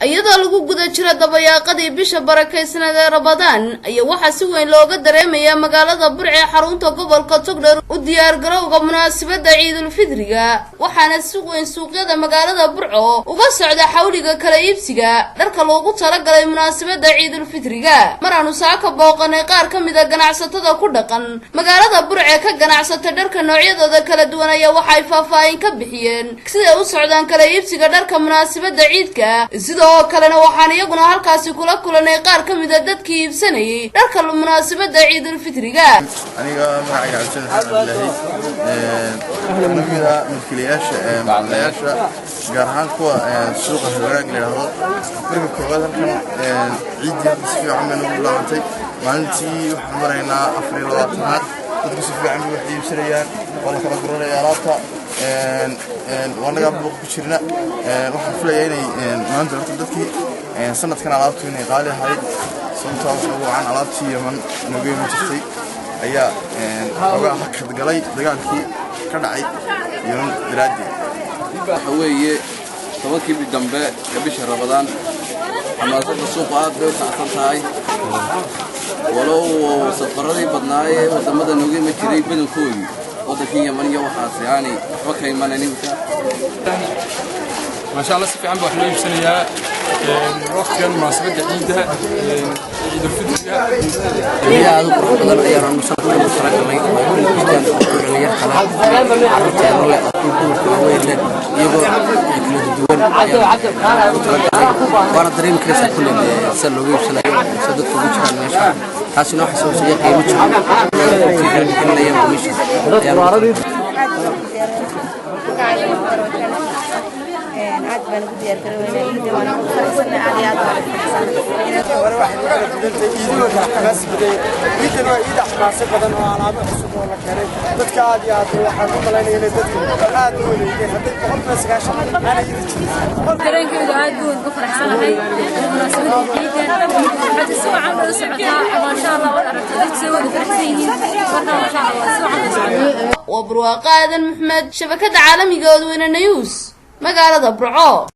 iyadoo lagu guda jiro dabayaaqadii bisha barakeysanada Ramadaan ayaa waxa si weyn looga dareemayaa magaalada Burco ee xarunta gobolka Togdheer u diyaar garowga munaasabada Ciidul Fidriga waxaana si weyn suuqyada magaalada Burco uga socda xawliga kala iibsiga dharka loogu talagalay munaasabada Ciidul Fidriga maranu saaka booqanay qaar kamid ah ganacsatada ku dhaqan magaalada Burco ee ka ganacsata dharka noocyadooda kala duwan ayaa waxa ay faahfaahin ka bixiyeen sida u socdaan kala iibsiga dharka munaasabada Ciidka sidoo kalena waxaan iyaguna halkaasi kula kulanay qaar kamid ah dadkii iibsanayay dharka munaasabada Ciidul Fidriga aniga magaca Cabdi Xasan milkiilayaasha gaar ahaan kuwa suuqa hawlaag leeyahay marka koowaad halkan ciidda si fiican u laabtay maalintii waxaan maraynaa 24aad dadku si fiican u iibsanayaan wala kala guranayaan alaabta wanaga buuq ku jirna waxaan filayaa inay maanta dadkii sanadkan alaabtu inay qaali ahayd sababtoo ah alaabtii Yaman nagu iibsatay ayaa oga hakad galay dagaalkii ka dhacay Yaman daraadii waxa weeye tobankii dambe ee bisha Ramadaan xamaasada suuqa aad bay u kacsan tahay walow safaradii badnaayee wadamada nagu iman jiray badankoodu waddankii Yaman iyo waxaas yaani waxba ka imanaynin ما شاء الله سفي عم بروح لي بسنية وقت كان مناسبة عيدها عيد الفطر يا هذا بدل أيام المسافر المشترك ما يكون الإنسان اللي يرحل عرفت ولا يقول وين يقول يكون الدول وانا دريم كريسة كل سلوا يوصل صدق وجهه ما شاء حاسس إنه حسوا شيء قيمة في كل يوم مش عاد بنقدر يتروينا يدي وانا فرحنا عليها ولا واحد يدور حماس بدي يدور يد حماس بدن وانا بحسب ولا كريم dadka aad iyo aad waxaan u malaynayay dadku aad u leeyahay hadii boqol mas'aash ana dareenkayga aad buu ugu faraxsanahay munaasabada ciidda hada soo aan u socotaa ma sha Allah waan aragtay dadku soo wada faraxsan yihiin marka ma sha Allah soo aan وبرواقة محمد شبكة عالمية ودوين النيوز مقالة برعو